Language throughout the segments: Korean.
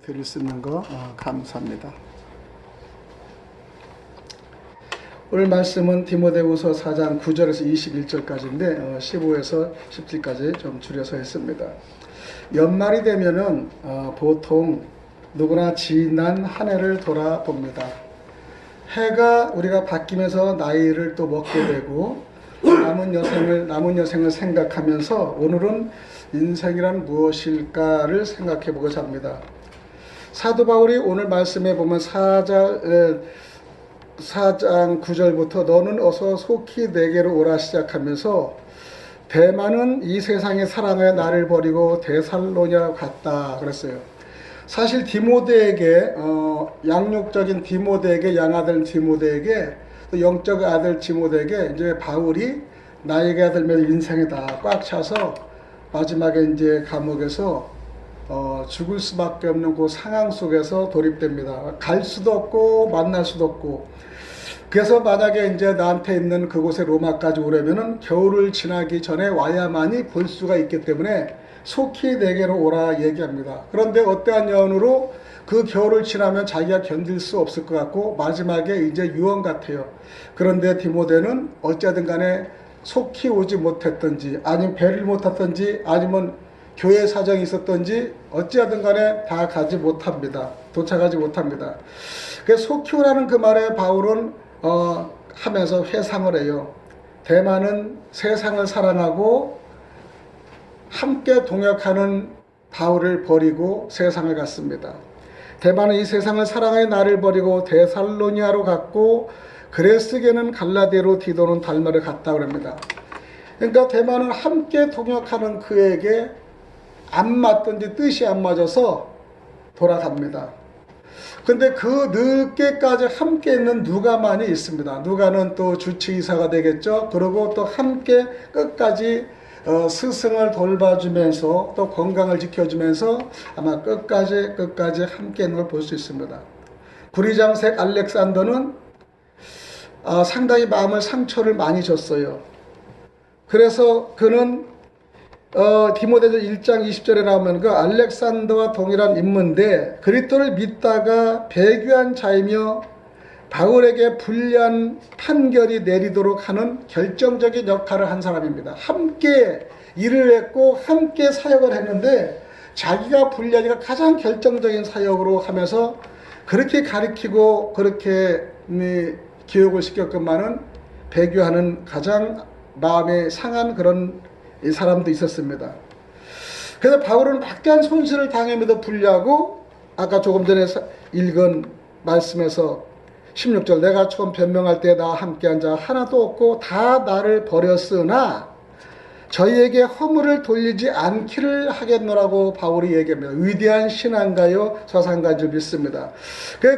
들을 수 있는 거 감사합니다. 오늘 말씀은 디모데후서 4장 9절에서 21절까지인데 15에서 17까지 좀 줄여서 했습니다. 연말이 되면은 보통 누구나 지난 한 해를 돌아봅니다. 해가 우리가 바뀌면서 나이를 또 먹게 되고 남은 여생을 생각하면서 오늘은 인생이란 무엇일까를 생각해 보고자 합니다. 사도 바울이 오늘 말씀에 보면 4장 9절부터 너는 어서 속히 내게로 오라 시작하면서 대만은 이 세상의 사랑에 나를 버리고 데살로니아로 갔다 그랬어요. 사실 디모데에게 양육적인 디모데에게 양아들 디모데에게 또 영적 아들 디모데에게 이제 바울이 나이가 들면 인생이 다 꽉 차서 마지막에 이제 감옥에서 죽을 수밖에 없는 그 상황 속에서 돌입됩니다. 갈 수도 없고 만날 수도 없고. 그래서 만약에 이제 나한테 있는 그곳에 로마까지 오려면은 겨울을 지나기 전에 와야만이 볼 수가 있기 때문에 속히 내게로 오라 얘기합니다. 그런데 어떠한 여운으로 그 겨울을 지나면 자기가 견딜 수 없을 것 같고 마지막에 이제 유언 같아요. 그런데 디모데는 어찌하든 간에 속히 오지 못했던지 아니면 배를 못 탔던지 아니면 교회 사정이 있었던지 어찌하든 간에 다 가지 못합니다. 도착하지 못합니다. 그래서 속히 오라는 그 말에 바울은 하면서 회상을 해요. 대만은 세상을 사랑하고 함께 동역하는 바울을 버리고 세상을 갔습니다. 대만은 이 세상을 사랑하여 나를 버리고 데살로니아로 갔고 그레스게는 갈라디아로 디도는 달마를 갔다고 합니다. 그러니까 대만은 함께 동역하는 그에게 안 맞든지 뜻이 안 맞아서 돌아갑니다. 근데 그 늦게까지 함께 있는 누가만이 있습니다. 누가는 또 주치의사가 되겠죠. 그리고 또 함께 끝까지 스승을 돌봐주면서 또 건강을 지켜주면서 아마 끝까지 함께 있는 걸 볼 수 있습니다. 구리장색 알렉산더는 상당히 마음을 상처를 많이 줬어요. 그래서 그는 디모데서 1장 20절에 나오면 그 알렉산더와 동일한 인물인데 그리스도를 믿다가 배교한 자이며 바울에게 불리한 판결이 내리도록 하는 결정적인 역할을 한 사람입니다. 함께 일을 했고 함께 사역을 했는데 자기가 불리하니까 가장 결정적인 사역으로 하면서 그렇게 가르치고 그렇게 교육을 시켰건만은 배교하는 가장 마음에 상한 그런 이 사람도 있었습니다. 그래서 바울은 막대한 손실을 당함에도 불구하고 아까 조금 전에 읽은 말씀에서 16절 내가 처음 변명할 때 나와 함께한 자 하나도 없고 다 나를 버렸으나 저희에게 허물을 돌리지 않기를 하겠노라고 바울이 얘기합니다. 위대한 신앙가요 서상가인 줄 믿습니다.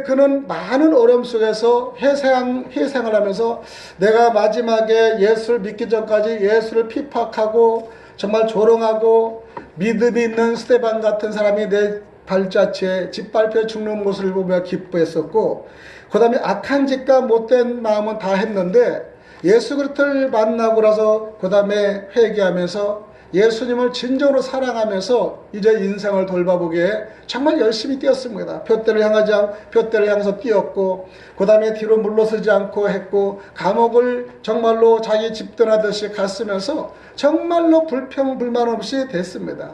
그는 많은 어려움 속에서 회상을 하면서 내가 마지막에 예수를 믿기 전까지 예수를 핍박하고 정말 조롱하고 믿음이 있는 스데반 같은 사람이 내 발자취에 짓밟혀 죽는 모습을 보며 기뻐했었고 그 다음에 악한 짓과 못된 마음은 다 했는데 예수 그리스도를 만나고 나서 그 다음에 회개하면서 예수님을 진정으로 사랑하면서 이제 인생을 돌봐보기에 정말 열심히 뛰었습니다. 표대를 향해서 뛰었고 그 다음에 뒤로 물러서지 않고 했고 감옥을 정말로 자기 집 떠나듯이 갔으면서 정말로 불평불만 없이 됐습니다.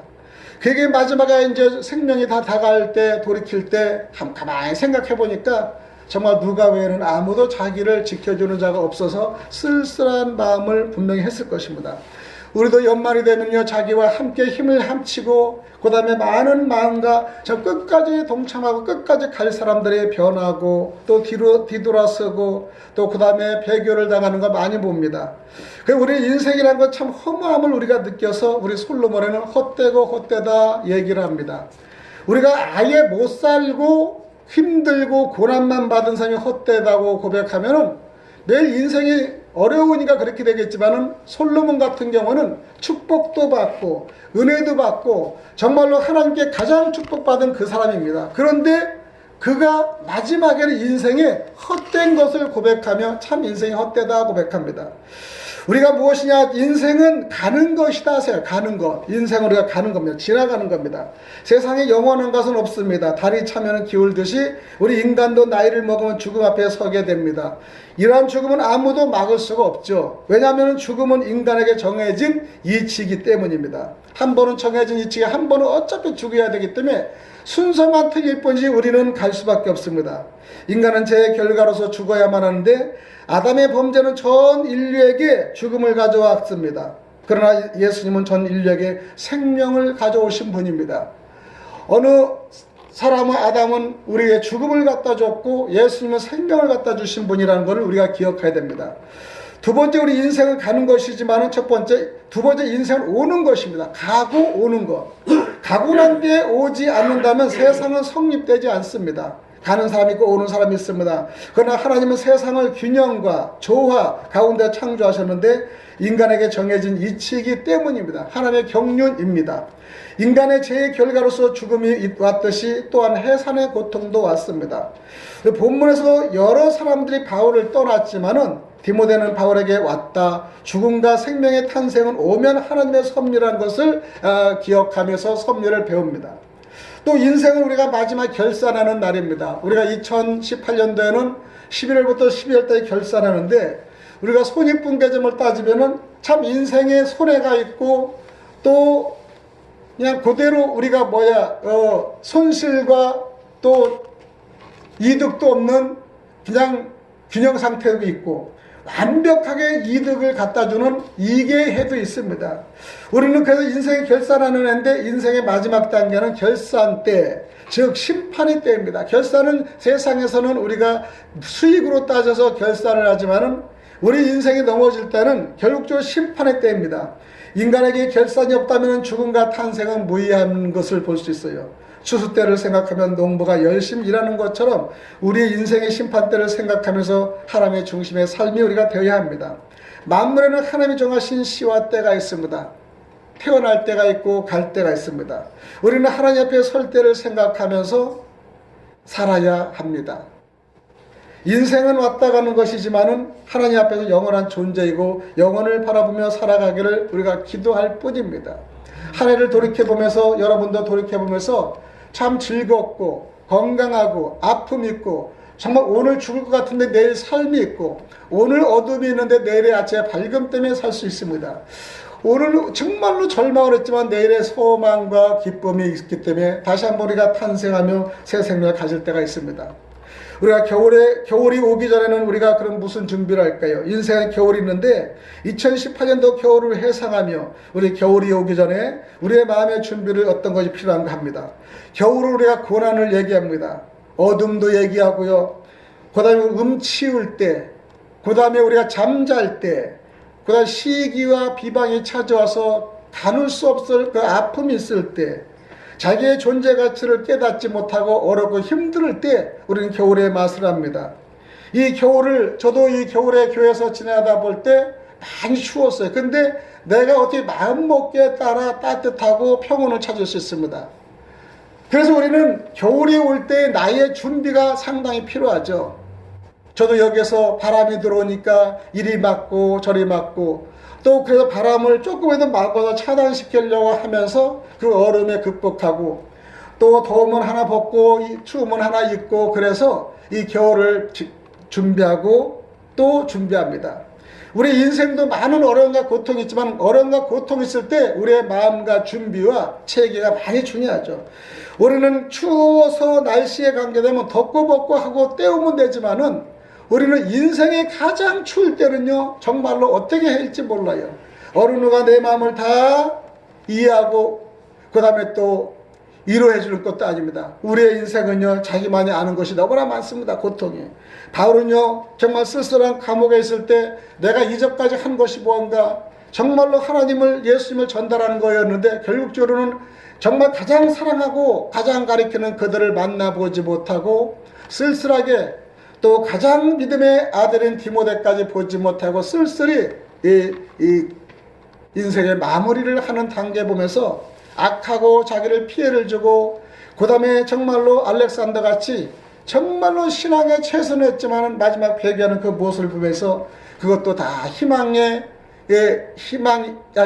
그게 마지막에 이제 생명이 다 다가갈 때 돌이킬 때 가만히 생각해 보니까 정말 누가 외에는 아무도 자기를 지켜주는 자가 없어서 쓸쓸한 마음을 분명히 했을 것입니다. 우리도 연말이 되면요 자기와 함께 힘을 합치고 그 다음에 많은 마음과 저 끝까지 동참하고 끝까지 갈 사람들이 변하고 또 뒤돌아서고 또 그 다음에 배교를 당하는 거 많이 봅니다. 우리 인생이라는 건 참 허무함을 우리가 느껴서 우리 솔로몬에는 헛되고 헛되다 얘기를 합니다. 우리가 아예 못 살고 힘들고 고난만 받은 삶이 헛되다고 고백하면은 매일 인생이 어려우니까 그렇게 되겠지만은 솔로몬 같은 경우는 축복도 받고 은혜도 받고 정말로 하나님께 가장 축복받은 그 사람입니다. 그런데 그가 마지막에는 인생에 헛된 것을 고백하며 참 인생이 헛되다 고백합니다. 우리가 무엇이냐? 인생은 가는 것이다 하세요. 가는 것. 인생은 우리가 가는 겁니다. 지나가는 겁니다. 세상에 영원한 것은 없습니다. 달이 차면 기울듯이 우리 인간도 나이를 먹으면 죽음 앞에 서게 됩니다. 이러한 죽음은 아무도 막을 수가 없죠. 왜냐하면 죽음은 인간에게 정해진 이치이기 때문입니다. 한 번은 정해진 이치가 한 번은 어차피 죽어야 되기 때문에 순서만 틀릴 뿐이지 우리는 갈 수밖에 없습니다. 인간은 죄의 결과로서 죽어야만 하는데 아담의 범죄는 전 인류에게 죽음을 가져왔습니다. 그러나 예수님은 전 인류에게 생명을 가져오신 분입니다. 어느 사람은 아담은 우리에게 죽음을 갖다 줬고 예수님은 생명을 갖다 주신 분이라는 것을 우리가 기억해야 됩니다. 두 번째, 우리 인생은 가는 것이지만 두 번째 인생은 오는 것입니다. 가고 오는 것. 가고 난 뒤에 오지 않는다면 세상은 성립되지 않습니다. 가는 사람이 있고 오는 사람이 있습니다. 그러나 하나님은 세상을 균형과 조화 가운데 창조하셨는데 인간에게 정해진 이치이기 때문입니다. 하나님의 경륜입니다. 인간의 죄의 결과로서 죽음이 왔듯이 또한 해산의 고통도 왔습니다. 본문에서 여러 사람들이 바울을 떠났지만은 디모데는 바울에게 왔다. 죽음과 생명의 탄생은 오면 하나님의 섭리라는 것을 기억하면서 섭리를 배웁니다. 또 인생은 우리가 마지막 결산하는 날입니다. 우리가 2018년도에는 11월부터 12월까지 결산하는데 우리가 손익분계점을 따지면은 참 인생에 손해가 있고 또 그냥 그대로 우리가 손실과 또 이득도 없는 그냥 균형 상태도 있고 완벽하게 이득을 갖다주는 이계해도 있습니다. 우리는 그래서 인생의 결산하는 애인데 인생의 마지막 단계는 결산 때, 즉 심판의 때입니다. 결산은 세상에서는 우리가 수익으로 따져서 결산을 하지만은 우리 인생이 넘어질 때는 결국적으로 심판의 때입니다. 인간에게 결산이 없다면 죽음과 탄생은 무의미한 것을 볼 수 있어요. 추수 때를 생각하면 농부가 열심히 일하는 것처럼 우리의 인생의 심판 때를 생각하면서 하나님의 중심의 삶이 우리가 되어야 합니다. 만물에는 하나님이 정하신 시와 때가 있습니다. 태어날 때가 있고 갈 때가 있습니다. 우리는 하나님 앞에 설 때를 생각하면서 살아야 합니다. 인생은 왔다 가는 것이지만은 하나님 앞에서 영원한 존재이고 영원을 바라보며 살아가기를 우리가 기도할 뿐입니다. 한 해를 돌이켜보면서 여러분도 돌이켜보면서 참 즐겁고 건강하고 아픔 있고 정말 오늘 죽을 것 같은데 내일 삶이 있고 오늘 어둠이 있는데 내일의 아침에 밝음 때문에 살 수 있습니다. 오늘 정말로 절망을 했지만 내일의 소망과 기쁨이 있기 때문에 다시 한번 우리가 탄생하며 새 생명을 가질 때가 있습니다. 우리가 겨울이 오기 전에는 우리가 그럼 무슨 준비를 할까요? 인생에 겨울이 있는데 2018년도 겨울을 회상하며 우리 겨울이 오기 전에 우리의 마음의 준비를 어떤 것이 필요한가 합니다. 겨울은 우리가 고난을 얘기합니다. 어둠도 얘기하고요. 그 다음에 치울 때, 그 다음에 우리가 잠잘 때, 그 다음에 시기와 비방이 찾아와서 가눌 수 없을 그 아픔이 있을 때, 자기의 존재 가치를 깨닫지 못하고 어렵고 힘들 때 우리는 겨울의 맛을 합니다. 이 겨울을 저도 이 겨울에 교회에서 지나다 볼 때 많이 추웠어요. 근데 내가 어떻게 마음먹기에 따라 따뜻하고 평온을 찾을 수 있습니다. 그래서 우리는 겨울이 올 때 나의 준비가 상당히 필요하죠. 저도 여기에서 바람이 들어오니까 이리 맞고 저리 맞고 또 그래서 바람을 조금이라도 막아서 차단시키려고 하면서 그 얼음에 극복하고 또 더우면 하나 벗고 추우면 하나 입고 그래서 이 겨울을 준비하고 또 준비합니다. 우리 인생도 많은 어려움과 고통이 있지만 어려움과 고통이 있을 때 우리의 마음과 준비와 체계가 많이 중요하죠. 우리는 추워서 날씨에 관계되면 덥고 벗고 하고 때우면 되지만은 우리는 인생의 가장 추울 때는요 정말로 어떻게 해야 할지 몰라요. 어느 누가 내 마음을 다 이해하고 그 다음에 또 위로해 줄 것도 아닙니다. 우리의 인생은요 자기만이 아는 것이 너무나 많습니다. 고통이. 바울은요 정말 쓸쓸한 감옥에 있을 때 내가 이전까지 한 것이 뭔가 정말로 하나님을 예수님을 전달하는 거였는데 결국적으로는 정말 가장 사랑하고 가장 가리키는 그들을 만나보지 못하고 쓸쓸하게 또 가장 믿음의 아들인 디모데까지 보지 못하고 쓸쓸히 이 인생의 마무리를 하는 단계 보면서 악하고 자기를 피해를 주고 그 다음에 정말로 알렉산더 같이 정말로 신앙에 최선을 했지만 마지막 배교하는 그 모습을 보면서 그것도 다 희망의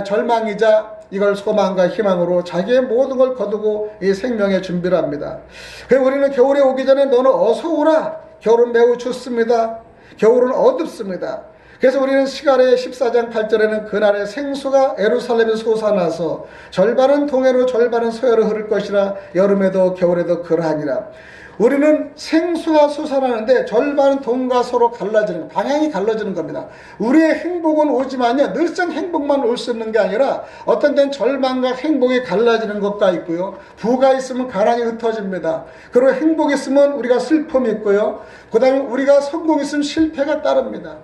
절망이자 이걸 소망과 희망으로 자기의 모든 걸 거두고 이 생명의 준비를 합니다. 그래서 우리는 겨울에 오기 전에 너는 어서 오라. 겨울은 매우 춥습니다. 겨울은 어둡습니다. 그래서 우리는 시가랴 14장 8절에는 그날에 생수가 예루살렘에 솟아나서 절반은 동해로 절반은 서해로 흐를 것이라 여름에도 겨울에도 그러하니라. 우리는 생수가 솟아나는데 절반은 동과 서로 갈라지는, 방향이 갈라지는 겁니다. 우리의 행복은 오지만요, 늘상 행복만 올 수 있는 게 아니라 어떤 데는 절망과 행복이 갈라지는 것가 있고요, 부가 있으면 가난이 흩어집니다. 그리고 행복이 있으면 우리가 슬픔이 있고요, 그 다음에 우리가 성공이 있으면 실패가 따릅니다.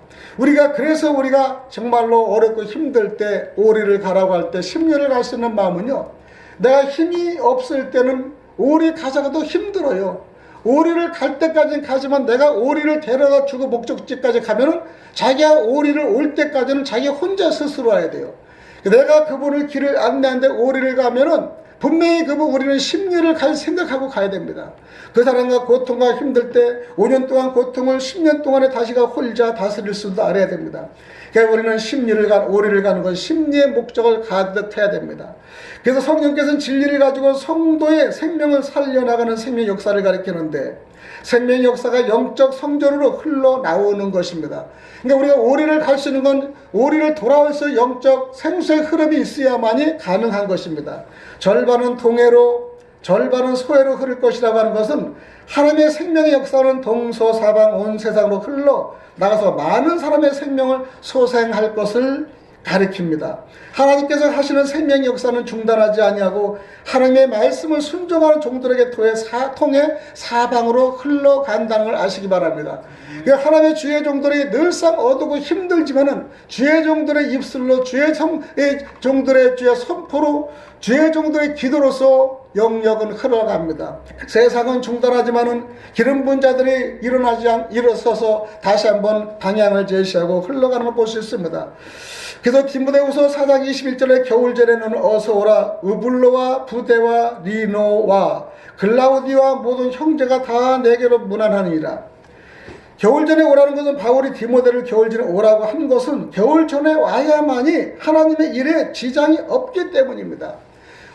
그래서 우리가 정말로 어렵고 힘들 때 오리를 가라고 할 때 심려를 갈 수 있는 마음은요, 내가 힘이 없을 때는 오리 가자가도 힘들어요. 오리를 갈 때까지는 가지만 내가 오리를 데려다 주고 목적지까지 가면은 자기가 오리를 올 때까지는 자기 혼자 스스로 와야 돼요. 내가 그분을 길을 안내하는데 오리를 가면은 분명히 우리는 심리를 갈 생각하고 가야 됩니다. 그 사람과 고통과 힘들 때 5년 동안 고통을 10년 동안에 다시가 홀자 다스릴 수도 알아야 됩니다. 그러니까 우리는 오리를 가는 건 심리의 목적을 가득 해야 됩니다. 그래서 성령께서는 진리를 가지고 성도의 생명을 살려나가는 생명 역사를 가리키는데, 생명 역사가 영적 성전으로 흘러나오는 것입니다. 그러니까 우리가 오리를 갈 수 있는 건 오리를 돌아올 수 영적 생수의 흐름이 있어야만이 가능한 것입니다. 절반은 동해로 절반은 서해로 흐를 것이라고 하는 것은 하나님의 생명의 역사는 동서사방 온 세상으로 흘러나가서 많은 사람의 생명을 소생할 것을 가리킵니다. 하나님께서 하시는 생명의 역사는 중단하지 아니하고 하나님의 말씀을 순종하는 종들에게 통해 사방으로 흘러간다는 걸 아시기 바랍니다. 하나님의 주의 종들이 늘상 어두고 힘들지만은 주의 종들의 입술로 주의 종들의 주의 선포로 주의 종들의 기도로서 영역은 흘러갑니다. 세상은 중단하지만은 기름 부은 자들이 일어서서 다시 한번 방향을 제시하고 흘러가는 걸 볼 수 있습니다. 그래서 디모데후서 4장 21절에 겨울절에는 어서 오라. 으블로와 부데와 리노와 글라우디와 모든 형제가 다 내게로 문안하니라. 겨울전에 오라는 것은 바울이 디모데를 겨울전에 오라고 한 것은 겨울전에 와야만이 하나님의 일에 지장이 없기 때문입니다.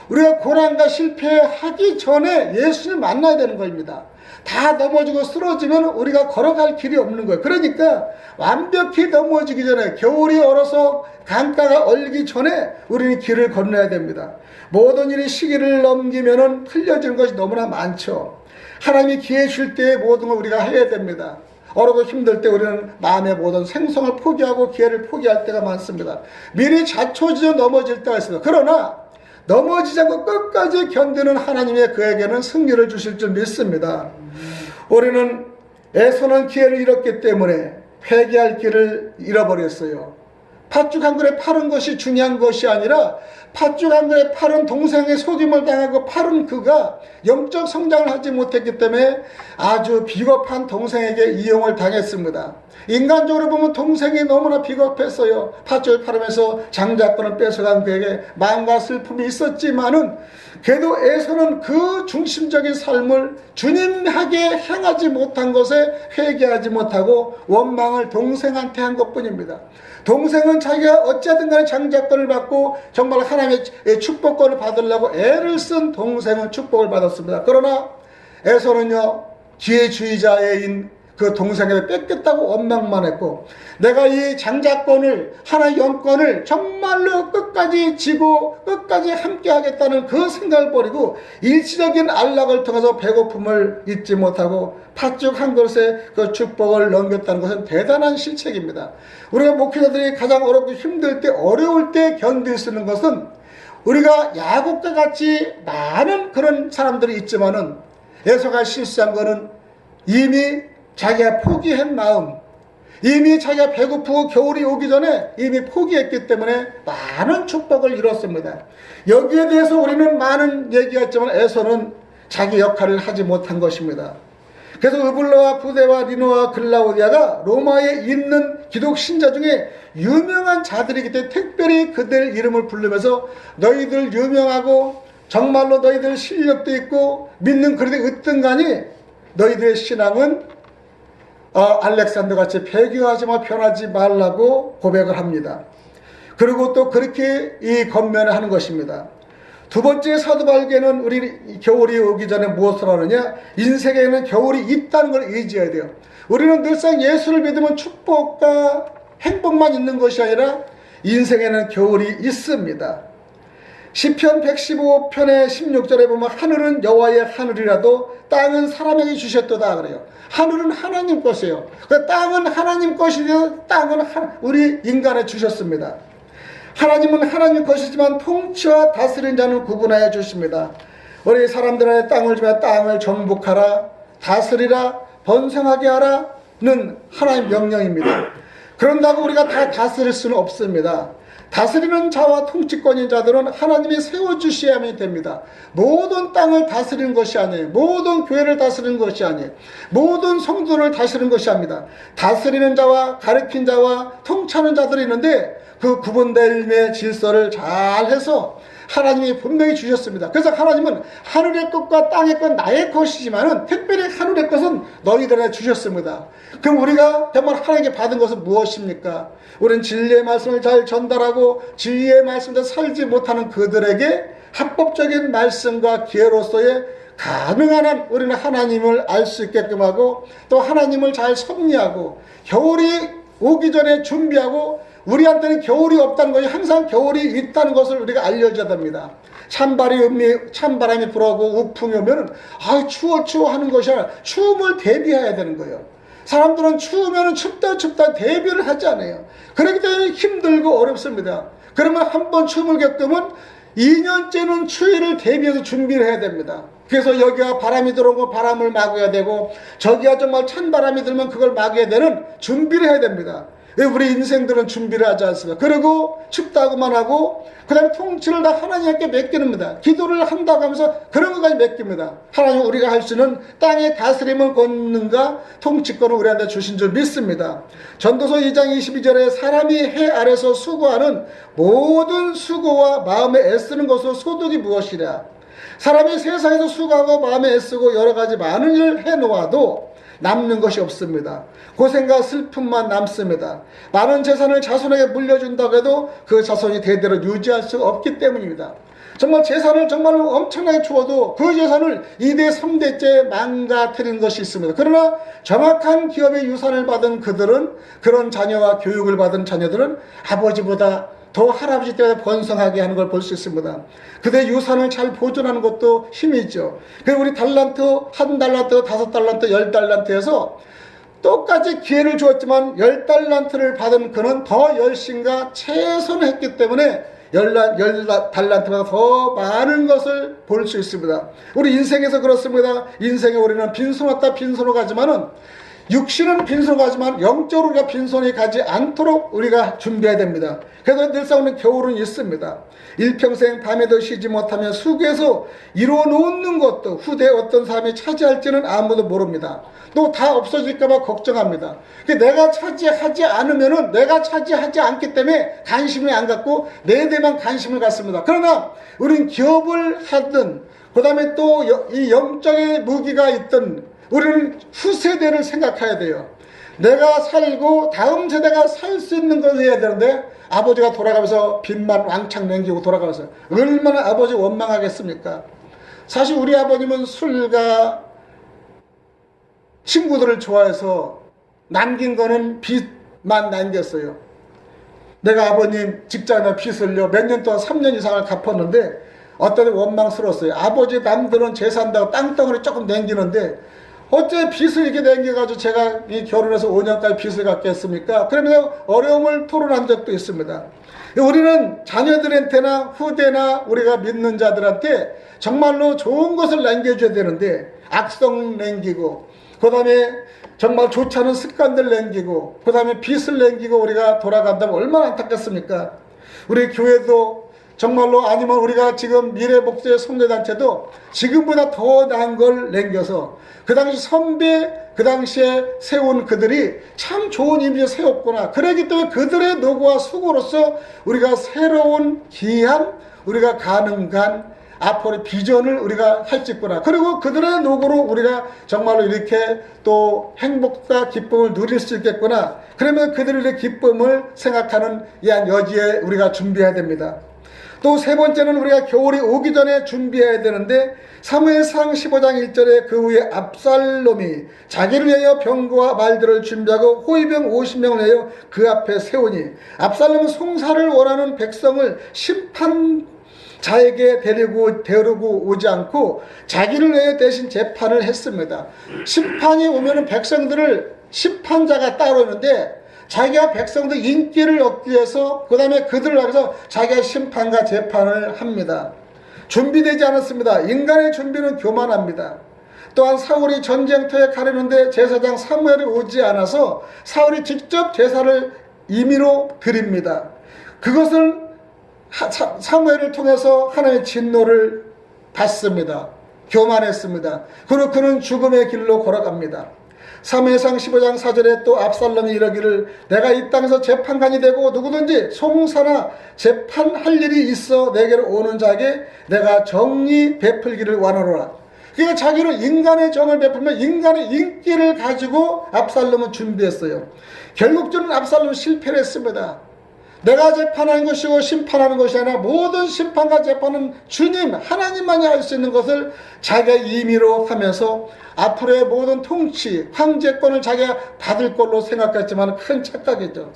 우리가 고난과 실패하기 전에 예수를 만나야 되는 겁니다. 다 넘어지고 쓰러지면 우리가 걸어갈 길이 없는 거예요. 그러니까 완벽히 넘어지기 전에, 겨울이 얼어서 강가가 얼기 전에 우리는 길을 건너야 됩니다. 모든 일이 시기를 넘기면 틀려지는 것이 너무나 많죠. 하나님이 기회 줄 때 모든 걸 우리가 해야 됩니다. 어렵고 힘들 때 우리는 마음의 모든 생성을 포기하고 기회를 포기할 때가 많습니다. 미리 자초지어 넘어질 때가 있습니다. 그러나 넘어지지 않고 끝까지 견디는 하나님의 그에게는 승리를 주실 줄 믿습니다. 우리는 애서는 기회를 잃었기 때문에 회개할 길을 잃어버렸어요. 팥죽 한 그릇 파는 것이 중요한 것이 아니라 팥죽 한 그릇 파는 동생의 속임을 당하고 파는 그가 영적 성장을 하지 못했기 때문에 아주 비겁한 동생에게 이용을 당했습니다. 인간적으로 보면 동생이 너무나 비겁했어요. 팥죽을 팔으면서 장자권을 뺏어간 그에게 마음과 슬픔이 있었지만은 그래도 에서는 그 중심적인 삶을 주님에게 향하지 못한 것에 회개하지 못하고 원망을 동생한테 한 것뿐입니다. 동생은 자기가 어찌하든 간에 장자권을 받고 정말 하나님의 축복권을 받으려고 애를 쓴 동생은 축복을 받았습니다. 그러나 에서는요, 기회주의자인 그 동생에게 뺏겠다고 원망만 했고, 내가 이 장자권을, 하나의 영권을 정말로 끝까지 지고 끝까지 함께 하겠다는 그 생각을 버리고 일시적인 안락을 통해서 배고픔을 잊지 못하고 팥죽 한 그릇에 그 축복을 넘겼다는 것은 대단한 실책입니다. 우리가 목회자들이 가장 어렵고 힘들 때, 어려울 때 견딜 수 있는 것은, 우리가 야곱과 같이 많은 그런 사람들이 있지만은 에서가 실수한 것은 이미 자기가 포기한 마음, 이미 자기가 배고프고 겨울이 오기 전에 이미 포기했기 때문에 많은 축복을 이뤘습니다. 여기에 대해서 우리는 많은 얘기가 있지만 에서는 자기 역할을 하지 못한 것입니다. 그래서 으블로와 부데와 리노와 글라우디아가 로마에 있는 기독 신자 중에 유명한 자들이기 때문에 특별히 그들 이름을 부르면서 너희들 유명하고 정말로 너희들 실력도 있고 믿는 그들이 으뜸가니 너희들의 신앙은 알렉산더 같이 배교하지 마, 변하지 말라고 고백을 합니다. 그리고 또 그렇게 이 건면을 하는 것입니다. 두 번째 사도 바울에게는 우리 겨울이 오기 전에 무엇을 하느냐? 인생에는 겨울이 있다는 걸 의지해야 돼요. 우리는 늘상 예수를 믿으면 축복과 행복만 있는 것이 아니라 인생에는 겨울이 있습니다. 시편 115편의 16절에 보면 하늘은 여호와의 하늘이라도 땅은 사람에게 주셨도다 그래요. 하늘은 하나님 것이에요. 그 땅은 하나님 것이며 땅은 우리 인간에 주셨습니다. 하나님은 하나님 것이지만 통치와 다스리는 자는 구분하여 주십니다. 우리 사람들의 땅을 주며 땅을 정복하라, 다스리라, 번성하게 하라는 하나님 명령입니다. 그런다고 우리가 다 다스릴 수는 없습니다. 다스리는 자와 통치권인 자들은 하나님이 세워주셔야만 됩니다. 모든 땅을 다스리는 것이 아니에요. 모든 교회를 다스리는 것이 아니에요. 모든 성도를 다스리는 것이 아닙니다. 다스리는 자와 가르친 자와 통치하는 자들이 있는데 그 구분됨의 질서를 잘 해서 하나님이 분명히 주셨습니다. 그래서 하나님은 하늘의 것과 땅의 것 나의 것이지만은 특별히 하늘의 것은 너희들에게 주셨습니다. 그럼 우리가 정말 하나님께 받은 것은 무엇입니까? 우리는 진리의 말씀을 잘 전달하고 진리의 말씀대로 살지 못하는 그들에게 합법적인 말씀과 기회로서의 가능한 한 우리는 하나님을 알 수 있게끔 하고 또 하나님을 잘 섭리하고 겨울이 오기 전에 준비하고 우리한테는 겨울이 없다는 것이 항상 겨울이 있다는 것을 우리가 알려줘야 됩니다. 찬바람이 불어오고 우풍이 오면 추워 하는 것이 아니라 추움을 대비해야 되는 거예요. 사람들은 추우면 춥다 대비를 하지 않아요. 그렇기 때문에 힘들고 어렵습니다. 그러면 한번 추움을 겪으면 2년째는 추위를 대비해서 준비를 해야 됩니다. 그래서 여기가 바람이 들어오고 바람을 막아야 되고 저기가 정말 찬바람이 들면 그걸 막아야 되는 준비를 해야 됩니다. 우리 인생들은 준비를 하지 않습니다. 그리고 춥다고만 하고 그 다음에 통치를 다 하나님께 맡깁니다. 기도를 한다고 하면서 그런 것까지 맡깁니다. 하나님 우리가 할 수 있는 땅의 다스림을 권능과 통치권을 우리한테 주신 줄 믿습니다. 전도서 2장 22절에 사람이 해 아래서 수고하는 모든 수고와 마음에 애쓰는 것으로 소득이 무엇이랴. 사람이 세상에서 수고하고 마음에 애쓰고 여러 가지 많은 일을 해놓아도 남는 것이 없습니다. 고생과 슬픔만 남습니다. 많은 재산을 자손에게 물려준다고 해도 그 자손이 대대로 유지할 수 없기 때문입니다. 정말 재산을 정말로 엄청나게 주어도 그 재산을 2대 3대째 망가뜨리는 것이 있습니다. 그러나 정확한 기업의 유산을 받은 그들은 그런 자녀와 교육을 받은 자녀들은 아버지보다 더 할아버지 때문에 번성하게 하는 걸 볼 수 있습니다. 그들의 유산을 잘 보존하는 것도 힘이 있죠. 그래서 우리 달란트, 1달란트, 5달란트, 10달란트에서 똑같이 기회를 주었지만 10달란트를 받은 그는 더 열심과 최선을 했기 때문에 10달란트보다 더 많은 것을 볼 수 있습니다. 우리 인생에서 그렇습니다. 인생에 우리는 빈손 왔다 빈손으로 가지만은 육신은 빈손으로 가지만 영적으로 우리가 빈손이 가지 않도록 우리가 준비해야 됩니다. 그래서 늘상 오는 겨울은 있습니다. 일평생 밤에도 쉬지 못하며 수고해서 이루어놓는 것도 후대에 어떤 사람이 차지할지는 아무도 모릅니다. 또 다 없어질까봐 걱정합니다. 내가 차지하지 않으면은 내가 차지하지 않기 때문에 관심을 안 갖고 내 데만 관심을 갖습니다. 그러나 우린 기업을 하든 그 다음에 또 이 영적인 무기가 있든 우리는 후세대를 생각해야 돼요. 내가 살고 다음 세대가 살 수 있는 걸 해야 되는데 아버지가 돌아가면서 빚만 왕창 남기고 돌아가면서 얼마나 아버지 원망하겠습니까? 사실 우리 아버님은 술과 친구들을 좋아해서 남긴 거는 빚만 남겼어요. 내가 아버님 직장에 빚을요 몇 년 동안 3년 이상을 갚았는데 어떤 때 원망스러웠어요. 아버지 남들은 재산다고 땅덩어리 조금 남기는데 어째 빚을 이렇게 남겨가지고 제가 이 결혼해서 5년까지 빚을 갖겠습니까? 그러면서 어려움을 토론한 적도 있습니다. 우리는 자녀들한테나 후대나 우리가 믿는 자들한테 정말로 좋은 것을 남겨줘야 되는데 악성 남기고 그 다음에 정말 좋지 않은 습관들 남기고 그 다음에 빚을 남기고 우리가 돌아간다면 얼마나 안타깝습니까? 우리 교회도 정말로 아니면 우리가 지금 미래복수의 선교단체도 지금보다 더 나은 걸 남겨서 그 당시 선배 그 당시에 세운 그들이 참 좋은 이미지를 세웠구나. 그렇기 때문에 그들의 노고와 수고로서 우리가 새로운 귀한 우리가 가능한 앞으로 비전을 우리가 할 수 있구나. 그리고 그들의 노고로 우리가 정말로 이렇게 또 행복과 기쁨을 누릴 수 있겠구나. 그러면 그들의 기쁨을 생각하는 이한 여지에 우리가 준비해야 됩니다. 또 세 번째는 우리가 겨울이 오기 전에 준비해야 되는데, 사무엘상 15장 1절에 그 후에 압살롬이 자기를 위하여 병거와 말들을 준비하고 호위병 50명을 위하여 그 앞에 세우니, 압살롬은 송사를 원하는 백성을 심판자에게 데리고 오지 않고 자기를 위해 대신 재판을 했습니다. 심판이 오면은 백성들을 심판자가 따로 있는데, 자기가 백성들 인기를 얻기 위해서 그 다음에 그들을 위해서 자기가 심판과 재판을 합니다. 준비되지 않았습니다. 인간의 준비는 교만합니다. 또한 사울이 전쟁터에 가려는데 제사장 사무엘이 오지 않아서 사울이 직접 제사를 임의로 드립니다. 그것을 사무엘을 통해서 하나님의 진노를 받습니다. 교만했습니다. 그리고 그는 죽음의 길로 걸어갑니다. 사무엘상 15장 4절에 또 압살롬이 이러기를, 내가 이 땅에서 재판관이 되고 누구든지 송사나 재판할 일이 있어 내게로 오는 자에게 내가 정의 베풀기를 원하노라. 그러니까 자기는 인간의 정을 베풀면 인간의 인기를 가지고 압살롬은 준비했어요. 결국적으로 압살롬은 실패를 했습니다. 내가 재판하는 것이고 심판하는 것이 아니라 모든 심판과 재판은 주님 하나님만이 할 수 있는 것을 자기가 임의로 하면서 앞으로의 모든 통치, 황제권을 자기가 받을 걸로 생각했지만 큰 착각이죠.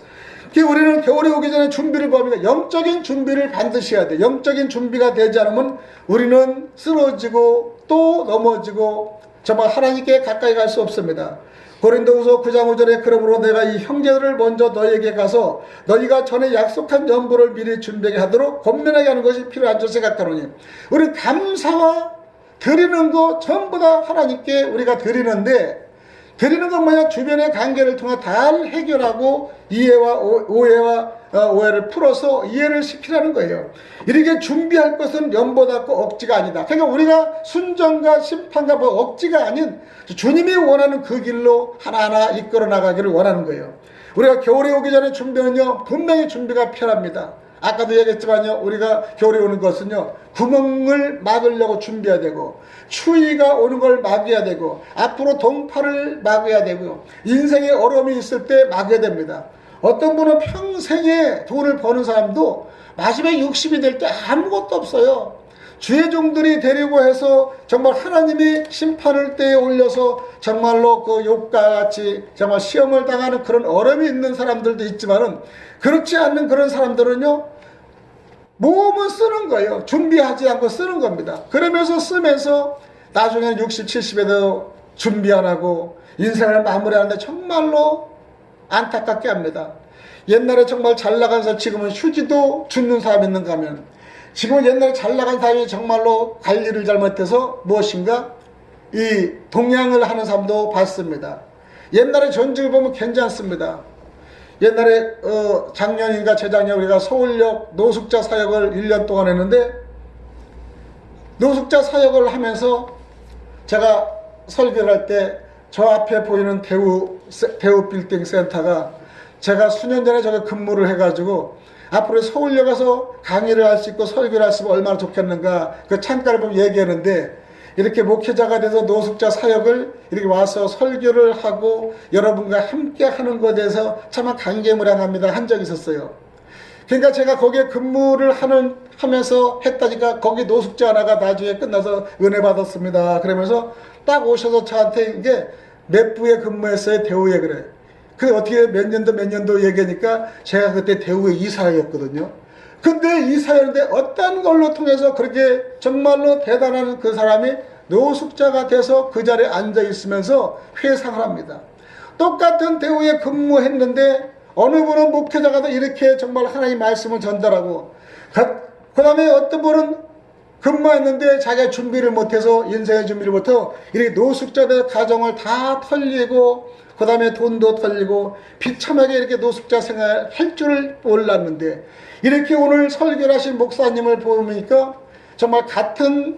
우리는 겨울이 오기 전에 준비를 보니까 영적인 준비를 반드시 해야 돼. 영적인 준비가 되지 않으면 우리는 쓰러지고 또 넘어지고 정말 하나님께 가까이 갈 수 없습니다. 고린도후서 9장 5절에 그러므로 내가 이 형제들을 먼저 너희에게 가서 너희가 전에 약속한 연보를 미리 준비하게 하도록 권면하게 하는 것이 필요한 줄 생각하노니, 우리 감사와 드리는 거 전부 다 하나님께 우리가 드리는데, 드리는 건 뭐냐? 주변의 관계를 통해 다 해결하고 이해와 오해를 풀어서 이해를 시키라는 거예요. 이렇게 준비할 것은 연보답고 억지가 아니다. 그러니까 우리가 순정과 심판과 뭐 억지가 아닌 주님이 원하는 그 길로 하나하나 이끌어 나가기를 원하는 거예요. 우리가 겨울이 오기 전에 준비는요, 분명히 준비가 필요합니다. 아까도 얘기했지만요, 우리가 겨울이 오는 것은요, 구멍을 막으려고 준비해야 되고, 추위가 오는 걸 막아야 되고, 앞으로 동파를 막아야 되고요, 인생에 어려움이 있을 때 막아야 됩니다. 어떤 분은 평생에 돈을 버는 사람도 마지막에 60이 될 때 아무것도 없어요. 주의 종들이 되려고 해서 정말 하나님이 심판을 때에 올려서 정말로 그 욥과 같이 정말 시험을 당하는 그런 어려움이 있는 사람들도 있지만은, 그렇지 않는 그런 사람들은요, 몸은 쓰는 거예요. 준비하지 않고 쓰는 겁니다. 그러면서 쓰면서 나중에는 60, 70에도 준비 안 하고 인생을 마무리하는데 정말로 안타깝게 합니다. 옛날에 정말 잘 나간 사람, 지금은 휴지도 줍는 사람이 있는가 하면, 지금은 옛날에 잘 나간 사람이 정말로 관리를 잘못해서 무엇인가 이 동양을 하는 사람도 봤습니다. 옛날에 전직을 보면 괜찮습니다. 옛날에 작년인가 재작년 우리가 서울역 노숙자 사역을 1년 동안 했는데, 노숙자 사역을 하면서 제가 설교를 할 때 저 앞에 보이는 대우 빌딩 센터가, 제가 수년 전에 저기 근무를 해가지고 앞으로 서울역 가서 강의를 할 수 있고 설교를 할 수 있으면 얼마나 좋겠는가, 그 창가를 보면 얘기하는데, 이렇게 목회자가 돼서 노숙자 사역을 이렇게 와서 설교를 하고 여러분과 함께 하는 것에 대해서 참 감개무량합니다 한 적이 있었어요. 그러니까 제가 거기에 근무를 하면서 했다니까, 거기 노숙자 하나가 나중에 끝나서 은혜 받았습니다 그러면서 딱 오셔서 저한테 이게 몇 부에 근무했어요 대우에, 그래. 근데 어떻게 몇 년도 얘기하니까 제가 그때 대우의 이사였거든요. 근데 이사였는데 어떤 걸로 통해서 그렇게 정말로 대단한 그 사람이 노숙자가 돼서 그 자리에 앉아 있으면서 회상을 합니다. 똑같은 대우에 근무했는데 어느 분은 목회자가 이렇게 정말 하나님 말씀을 전달하고, 그 다음에 어떤 분은 근무했는데 자기가 준비를 못해서, 인생의 준비를 못해서 이렇게 노숙자들 가정을 다 털리고 그 다음에 돈도 털리고 비참하게 이렇게 노숙자 생활 할 줄을 몰랐는데, 이렇게 오늘 설교를 하신 목사님을 보니까 정말 같은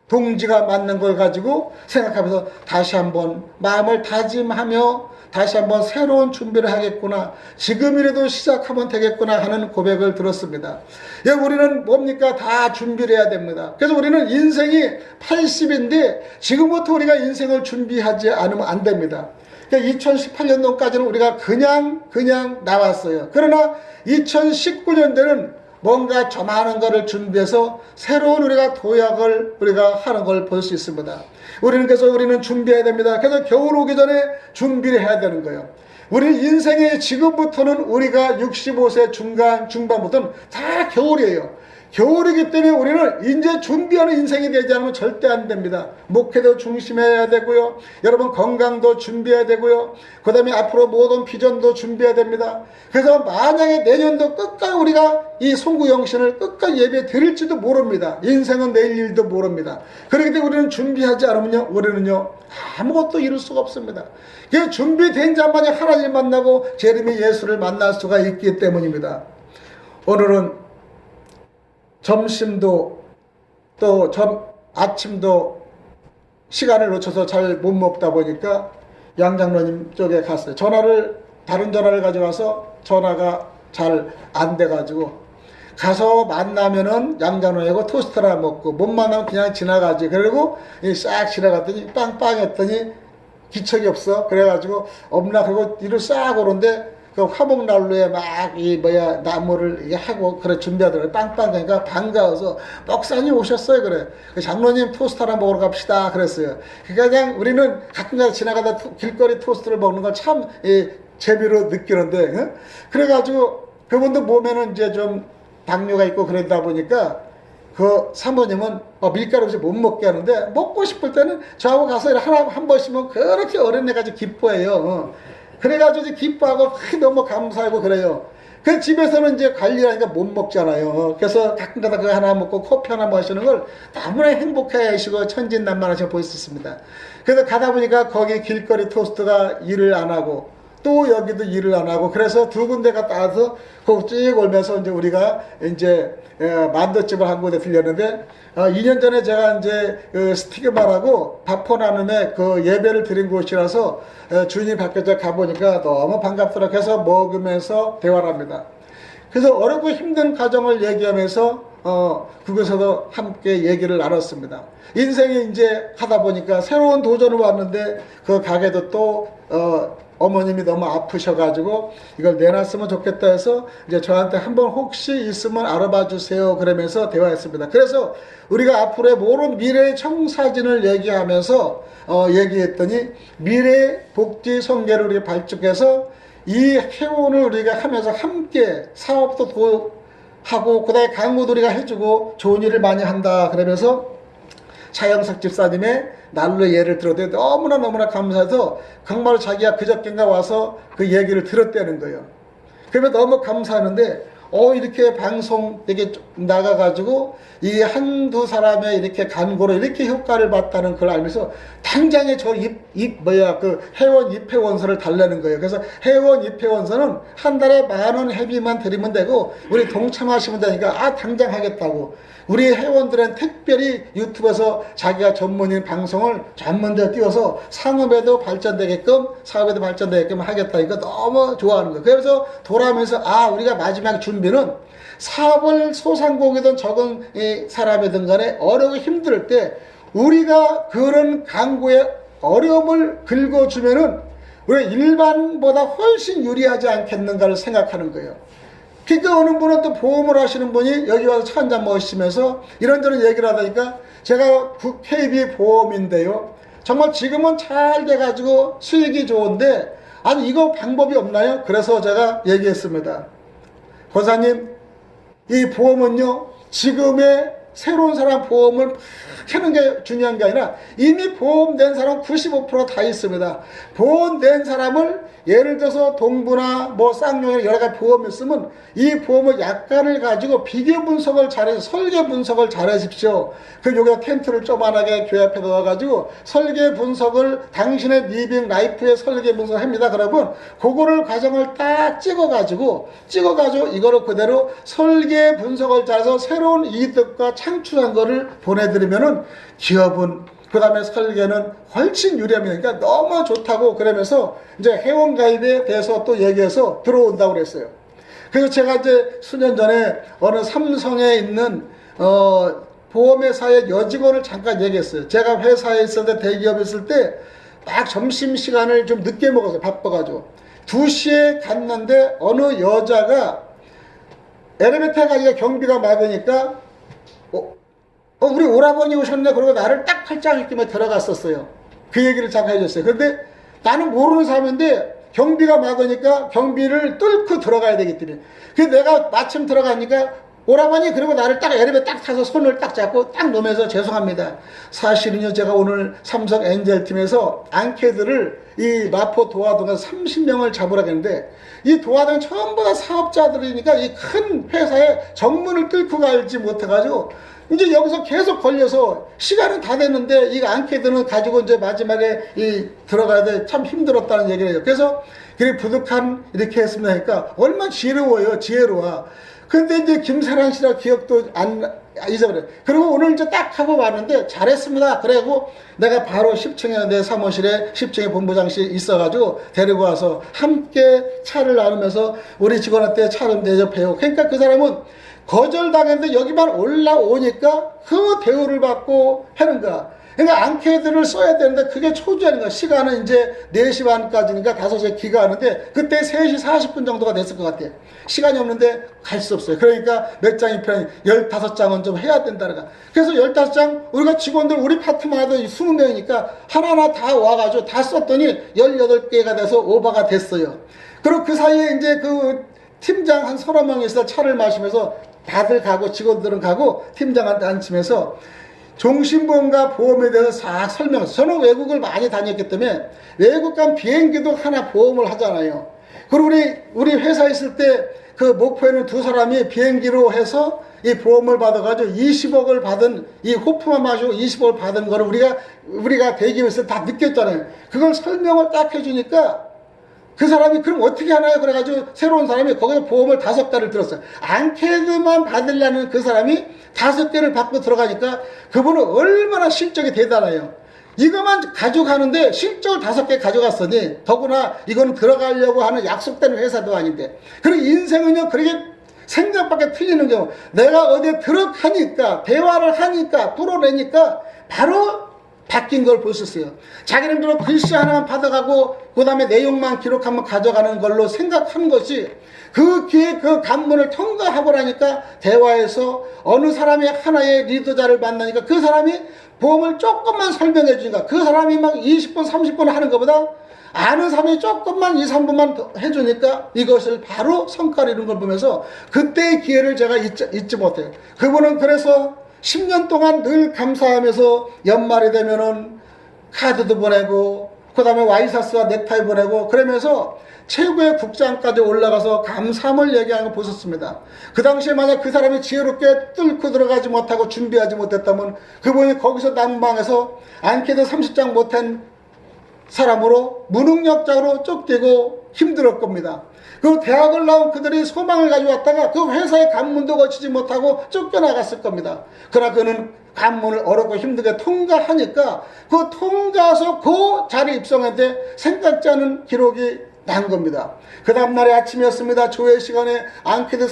동지가 맞는 걸 가지고 생각하면서 다시 한번 마음을 다짐하며 다시 한번 새로운 준비를 하겠구나, 지금이라도 시작하면 되겠구나 하는 고백을 들었습니다. 예, 우리는 뭡니까? 다 준비를 해야 됩니다. 그래서 우리는 인생이 80인데 지금부터 우리가 인생을 준비하지 않으면 안 됩니다. 2018년도까지는 우리가 그냥 나왔어요. 그러나 2019년도는 뭔가 조만한 것을 준비해서 새로운 우리가 도약을 우리가 하는 걸 볼 수 있습니다. 우리는 준비해야 됩니다. 그래서 겨울 오기 전에 준비를 해야 되는 거예요. 우리 인생의 지금부터는 우리가 65세 중반부터는 다 겨울이에요. 겨울이기 때문에 우리는 이제 준비하는 인생이 되지 않으면 절대 안 됩니다. 목회도 중심해야 되고요. 여러분 건강도 준비해야 되고요. 그 다음에 앞으로 모든 비전도 준비해야 됩니다. 그래서 만약에 내년도 끝까지 우리가 이 송구영신을 끝까지 예배 드릴지도 모릅니다. 인생은 내일 일도 모릅니다. 그렇기 때문에 우리는 준비하지 않으면요, 우리는요 아무것도 이룰 수가 없습니다. 그 준비된 자만이 하나님 만나고 재림의 예수를 만날 수가 있기 때문입니다. 오늘은 점심도 또 아침도 시간을 놓쳐서 잘 못 먹다 보니까 양 장로님 쪽에 갔어요. 다른 전화를 가져가서 전화가 잘 안 돼가지고 가서 만나면은 양 장로님하고 토스트나 먹고 못 만나면 그냥 지나가지. 그리고 싹 지나갔더니 빵빵했더니 기척이 없어. 그래가지고 없나 그리고 뒤로 싹 오는데 그 화목난로에 막 나무를 하고 그래 준비하더라고요. 빵빵 그러니까 반가워서 목사님 오셨어요. 그래. 장로님 토스트 하나 먹으러 갑시다. 그랬어요. 그러니까 그냥 우리는 가끔가다 지나가다 길거리 토스트를 먹는 걸 참 재미로 느끼는데, 그래가지고 그분도 몸에는 이제 좀 당뇨가 있고 그러다 보니까 그 사모님은 밀가루 없이 못 먹게 하는데 먹고 싶을 때는 저하고 가서 한 번씩은 그렇게 어린애까지 기뻐해요. 그래가지고 이제 기뻐하고 너무 감사하고 그래요. 그 집에서는 이제 관리하니까 못 먹잖아요. 그래서 가끔가다 그거 하나 먹고 커피 하나 마시는 걸 너무나 행복해 하시고 천진난만하시고 보였었습니다. 그래서 가다 보니까 거기 길거리 토스트가 일을 안 하고 또 여기도 일을 안 하고 그래서 두 군데 갔다 와서 거기 쭉 올면서 이제 우리가 이제 만두집을 한 군데 들렸는데 2년 전에 제가 이제 스티그마라고 바포나눔에 그 예배를 드린 곳이라서 주인이 바뀌어서 가보니까 너무 반갑더라고요. 그래서 먹으면서 대화를 합니다. 그래서 어렵고 힘든 가정을 얘기하면서 그곳에서도 함께 얘기를 나눴습니다. 인생이 이제 하다 보니까 새로운 도전을 왔는데 그 가게도 또 어머님이 너무 아프셔가지고 이걸 내놨으면 좋겠다 해서 이제 저한테 한번 혹시 있으면 알아봐 주세요 그러면서 대화했습니다. 그래서 우리가 앞으로의 모든 미래의 청사진을 얘기하면서 얘기했더니 미래 복지 성계를 우리가 발족해서 이 회원을 우리가 하면서 함께 사업도 하고 그다음에 강의도 우리가 해주고 좋은 일을 많이 한다 그러면서 차영석 집사님의 난로 예를 들었는데 너무나 감사해서 정말 자기가 그저께인가 와서 그 얘기를 들었다는 거예요. 그러면 너무 감사하는데 이렇게 방송 이렇게 나가가지고 이 한두 사람의 이렇게 간고로 이렇게 효과를 봤다는 걸 알면서 당장에 저 그 회원 입회원서를 달라는 거예요. 그래서 회원 입회원서는 한 달에 10,000원 회비만 드리면 되고 우리 동참하시면 되니까 당장 하겠다고. 우리 회원들은 특별히 유튜브에서 자기가 전문인 방송을 전문대로 띄워서 상업에도 발전되게끔 사업에도 발전되게끔 하겠다. 이거 너무 좋아하는 거예요. 그래서 돌아오면서 우리가 마지막 준비는 사업을 소상공이든 적은 사람이든 간에 어려고 힘들 때 우리가 그런 강구의 어려움을 긁어주면은 우리가 일반보다 훨씬 유리하지 않겠는가를 생각하는 거예요. 그러니까 어느 분은 또 보험을 하시는 분이 여기 와서 차 한잔 마시면서 이런저런 얘기를 하다니까 제가 KB 보험인데요. 정말 지금은 잘 돼가지고 수익이 좋은데 이거 방법이 없나요? 그래서 제가 얘기했습니다. 권사님, 이 보험은요 지금의 새로운 사람 보험을 하는 게 중요한 게 아니라 이미 보험된 사람 95% 다 있습니다. 보험된 사람을 예를 들어서 동부나 쌍용이나 여러 가지 보험이 있으면 이 보험의 약관을 가지고 비교 분석을 잘해서 설계 분석을 잘하십시오. 여기다 텐트를 조그만하게 교회 앞에 넣어가지고 설계 분석을 당신의 리빙 라이프의 설계 분석을 합니다. 그러면 그거를 과정을 딱 찍어가지고 이거를 그대로 설계 분석을 잘해서 새로운 이득과 창출한 거를 보내드리면은 기업은 그 다음에 설계는 훨씬 유리합니다. 그러니까 너무 좋다고 그러면서 이제 회원가입에 대해서 또 얘기해서 들어온다고 그랬어요. 그래서 제가 이제 수년 전에 어느 삼성에 있는 보험회사의 여직원을 잠깐 얘기했어요. 제가 회사에 있을 때, 대기업에 있을 때 딱 점심시간을 좀 늦게 먹었어요. 바빠가지고 2시에 갔는데 어느 여자가 엘리베이터 가기가 경비가 막으니까 우리 오라버니 오셨네. 그러고 나를 딱 팔짱 끼며 들어갔었어요. 그 얘기를 잠깐 해줬어요. 그런데 나는 모르는 사람인데 경비가 막으니까 경비를 뚫고 들어가야 되기 때문에. 그래서 내가 마침 들어가니까 오라버니, 그리고 나를 딱 엘리베이터 딱 타서 손을 딱 잡고 딱 놓으면서 죄송합니다. 사실은요, 제가 오늘 삼성 엔젤팀에서 앙캐들을 이 마포 도화동에서 30명을 잡으라 했는데, 이 도화동 전부 다 사업자들이니까 이 큰 회사에 정문을 뚫고 가지 못해가지고 이제 여기서 계속 걸려서 시간은 다 됐는데 이 앙캐들은 가지고 이제 마지막에 들어가야 돼. 참 힘들었다는 얘기를 해요. 그래서 그래 부득한 이렇게 했습니다. 그러니까 얼마나 지혜로워요. 지혜로워. 근데 이제 김사랑 씨라 기억도 안 잊어버려요. 그리고 오늘 이제 딱 하고 왔는데 잘했습니다. 그래고 내가 바로 10층에 내 사무실에 10층에 본부장실에 있어가지고 데리고 와서 함께 차를 나누면서 우리 직원한테 차를 대접해요. 그러니까 그 사람은 거절당했는데 여기만 올라오니까 그 대우를 받고 하는 거야. 그러니까 앙캐들을 써야 되는데 그게 초조한 거야. 시간은 이제 4시 반까지니까 5시에 귀가하는데 그때 3시 40분 정도가 됐을 것 같아. 시간이 없는데 갈 수 없어요. 그러니까 몇 장이 필요하니 15장은 좀 해야 된다는 거야. 그래서 15장 우리가 직원들 우리 파트마다 20명이니까 하나하나 다 와가지고 다 썼더니 18개가 돼서 오버가 됐어요. 그리고 그 사이에 이제 그 팀장 한 30명이 있어 차를 마시면서 다들 가고 직원들은 가고 팀장한테 앉히면서 종신보험과 보험에 대해서 싹 설명했어요. 저는 외국을 많이 다녔기 때문에 외국 간 비행기도 하나 보험을 하잖아요. 그리고 우리 회사에 있을 때 그 목포에는 2사람이 비행기로 해서 이 보험을 받아가지고 20억을 받은 이 호프만 마시고 20억을 받은 거를 우리가 대기업에서 다 느꼈잖아요. 그걸 설명을 딱 해주니까 그 사람이 그럼 어떻게 하나요? 그래가지고 새로운 사람이 거기서 보험을 5달을 들었어요. 앙캐드만 받으려는 그 사람이 5개를 받고 들어가니까 그분은 얼마나 실적이 대단해요. 이것만 가져가는데 실적을 5개 가져갔으니 더구나 이건 들어가려고 하는 약속된 회사도 아닌데. 그리고 인생은요 그렇게 생각밖에 틀리는 경우 내가 어디에 들어가니까 대화를 하니까 뚫어내니까 바로 바뀐 걸 볼 수 있어요. 자기는 비록 글씨 하나만 받아가고 그 다음에 내용만 기록하면 가져가는 걸로 생각하는 것이 그 기회 그 관문을 통과하고 나니까 대화에서 어느 사람이 하나의 리더자를 만나니까 그 사람이 보험을 조금만 설명해 주니까 그 사람이 막 20분 30분 하는 것보다 아는 사람이 조금만 2, 3분만 더 해주니까 이것을 바로 성과를 이룬 걸 보면서 그때의 기회를 제가 잊지 못해요. 그분은 그래서 10년 동안 늘 감사하면서 연말이 되면은 카드도 보내고 그 다음에 와이셔츠와 넥타이 보내고 그러면서 최고의 국장까지 올라가서 감사함을 얘기하는 걸 보셨습니다. 그 당시에 만약 그 사람이 지혜롭게 뚫고 들어가지 못하고 준비하지 못했다면 그분이 거기서 난방에서 앙캐드 30장 못한 사람으로 무능력자로 쫓기고 힘들었을 겁니다. 그 대학을 나온 그들이 소망을 가지고 왔다가 그 회사의 관문도 거치지 못하고 쫓겨나갔을 겁니다. 그러나 그는 관문을 어렵고 힘들게 통과하니까 그 통과해서 그 자리에 입성했는데 생각지 않은 기록이 난 겁니다. 그 다음날에 아침이었습니다. 조회 시간에 앙캐드